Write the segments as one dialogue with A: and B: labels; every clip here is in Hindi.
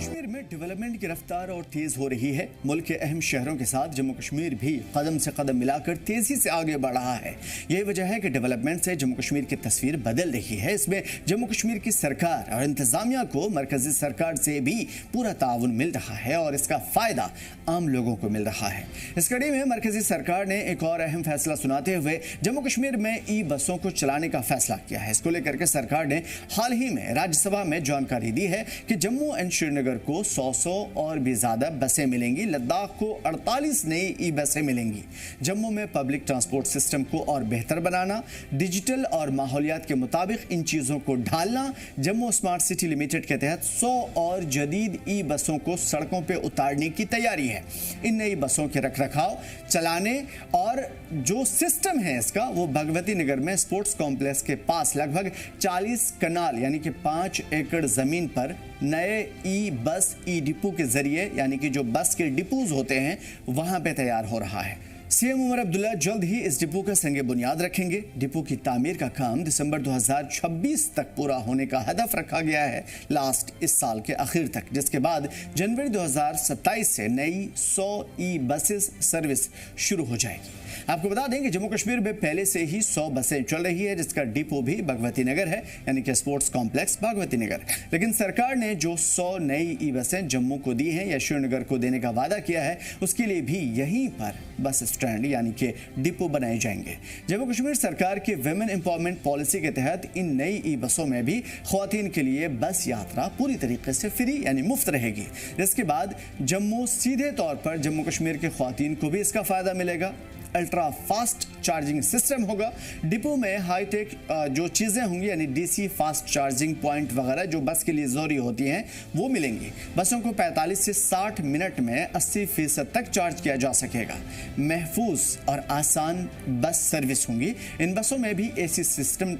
A: कश्मीर में डेवलपमेंट की रफ्तार और तेज हो रही है। मुल्क के अहम शहरों के साथ जम्मू कश्मीर भी कदम से कदम मिलाकर तेजी से आगे बढ़ रहा है। यही वजह है कि डेवलपमेंट से जम्मू कश्मीर की तस्वीर बदल रही है। इसमें जम्मू कश्मीर की सरकार और इंतजामिया को मरकजी सरकार से भी पूरा ताउन मिल रहा है और इसका फायदा आम लोगों को मिल रहा है। इस कड़ी में मरकजी सरकार ने एक और अहम फैसला सुनाते हुए जम्मू कश्मीर में ई बसों को चलाने का फैसला किया है। इसको लेकर के सरकार ने हाल ही में राज्यसभा में जानकारी दी है कि जम्मू एंड श्रीनगर को 100 और भी ज्यादा बसें मिलेंगी। लद्दाख को 48 नई ई बसें मिलेंगी। जम्मू में पब्लिक ट्रांसपोर्ट सिस्टम को और बेहतर बनाना, डिजिटल और माहौलियात के मुताबिक इन चीजों को ढालना। जम्मू स्मार्ट सिटी लिमिटेड के तहत 100 और जदीद ई बसों को सड़कों पर उतारने की तैयारी है। इन नई बसों के रखरखाव, चलाने और जो सिस्टम है इसका, वो भगवती नगर में स्पोर्ट्स कॉम्प्लेक्स के पास लगभग 40 कनाल यानी कि 5 एकड़ जमीन पर नए ई बस ई डिपो के जरिए, यानी कि जो बस के डिपोज होते हैं, वहां पे तैयार हो रहा है। सीएम उमर अब्दुल्ला जल्द ही इस डिपो का संगे बुनियाद रखेंगे। डिपो की तामीर का काम दिसंबर 2026 तक पूरा होने का हदफ रखा गया है, लास्ट इस साल के आखिर तक, जिसके बाद जनवरी 2027 से नई 100 ई बसेस सर्विस शुरू हो जाएगी। आपको बता दें कि जम्मू कश्मीर में पहले से ही 100 बसें चल रही है, जिसका डिपो भी भगवती नगर है, यानी कि स्पोर्ट्स कॉम्प्लेक्स भगवती नगर। लेकिन सरकार ने जो 100 नई ई बसें जम्मू को दी हैं या श्रीनगर को देने का वादा किया है, उसके लिए भी यहीं पर बस स्टैंड यानी कि डिपो बनाए जाएंगे। जम्मू कश्मीर सरकार की विमेन एम्पावरमेंट पॉलिसी के तहत इन नई ई बसों में भी ख्वातीन के लिए बस यात्रा पूरी तरीके से फ्री यानी मुफ्त रहेगी। इसके बाद जम्मू सीधे तौर पर जम्मू कश्मीर के ख्वातीन को भी इसका फायदा मिलेगा। अल्ट्रा फास्ट चार्जिंग सिस्टम होगा। डिपो में हाईटेक जो चीज़ें होंगी यानी डीसी फास्ट चार्जिंग पॉइंट वगैरह जो बस के लिए ज़रूरी होती हैं, वो मिलेंगी। बसों को 45 से 60 मिनट में 80% तक चार्ज किया जा सकेगा। महफूज और आसान बस सर्विस होंगी। इन बसों में भी एसी सिस्टम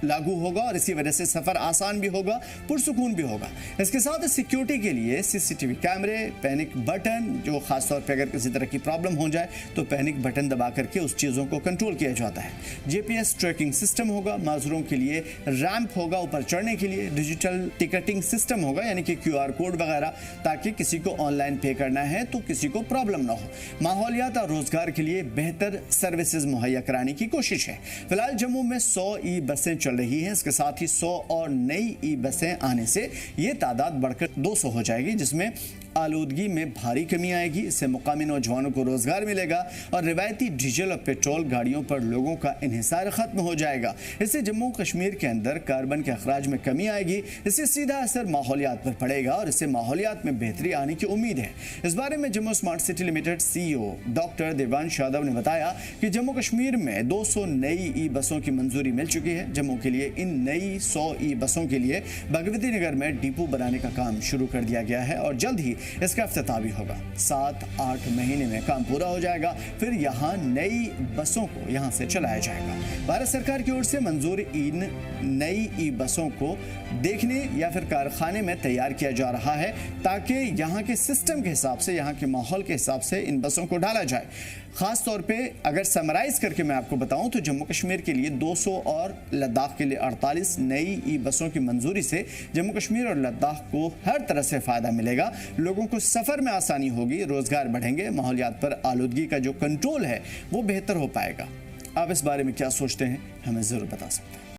A: लागू होगा और इसी वजह से सफर आसान भी होगा, पुरसुकून भी होगा। इसके साथ सिक्योरिटी के लिए सीसीटीवी कैमरे, पैनिक बटन, जो खासतौर पे अगर किसी तरह की प्रॉब्लम हो जाए तो पैनिक बटन दबा करके उस चीज़ों को कंट्रोल किया जाता है। जीपीएस ट्रैकिंग सिस्टम होगा। माजूरों के लिए रैंप होगा ऊपर चढ़ने के लिए। डिजिटल टिकटिंग सिस्टम होगा यानी कि QR कोड वगैरह, ताकि किसी को ऑनलाइन पे करना है तो किसी को प्रॉब्लम ना हो। माहौलियात और रोजगार के लिए बेहतर सर्विसेज मुहैया कराने की कोशिश है। फिलहाल जम्मू में 100 ई बसें चल रही है। इसके साथ ही 100 और नई ई बसें आने से ये तादाद बढ़कर 200 हो जाएगी, जिसमें आलूदगी में भारी कमी आएगी। इससे मुकामी नौजवानों को रोजगार मिलेगा और रिवायती डीजल और पेट्रोल गाड़ियों पर लोगों का इन्हिसार खत्म हो जाएगा। इससे जम्मू कश्मीर के अंदर कार्बन के अखराज में कमी आएगी। इससे सीधा असर माहौलियात पर पड़ेगा और इससे माहौलियात में बेहतरी आने की उम्मीद है। इस बारे में Jammu smart city limited CEO doctor Devansh Yadav ने बताया कि जम्मू कश्मीर में 200 नई ई बसों की मंजूरी मिल चुकी है। जम्मू के लिए इन नई 100 ई बसों के लिए भगवती नगर में डिपो बनाने का काम शुरू कर दिया गया है और जल्द ही इसका इफ्तिताह भी होगा। 7-8 महीने में काम पूरा हो जाएगा। फिर यहाँ नई बसों को यहाँ से चलाया जाएगा। भारत सरकार की ओर से मंजूर इन नई ई बसों को देखने या फिर कारखाने में तैयार किया जा रहा है, ताकि यहाँ के सिस्टम के हिसाब से, यहाँ के माहौल के हिसाब से इन बसों को ढाला जाए। खास तौर पे अगर समराइज करके मैं आपको बताऊं तो जम्मू कश्मीर के लिए 200 और लद्दाख के लिए 48 नई ई बसों की मंजूरी से जम्मू कश्मीर और लद्दाख को हर तरह से फायदा मिलेगा। लोगों को सफर में आसानी होगी, रोजगार बढ़ेंगे, माहौलियात पर आलूदगी का जो कंट्रोल है वो बेहतर हो पाएगा। आप इस बारे में क्या सोचते हैं, हमें जरूर बता सकते हैं।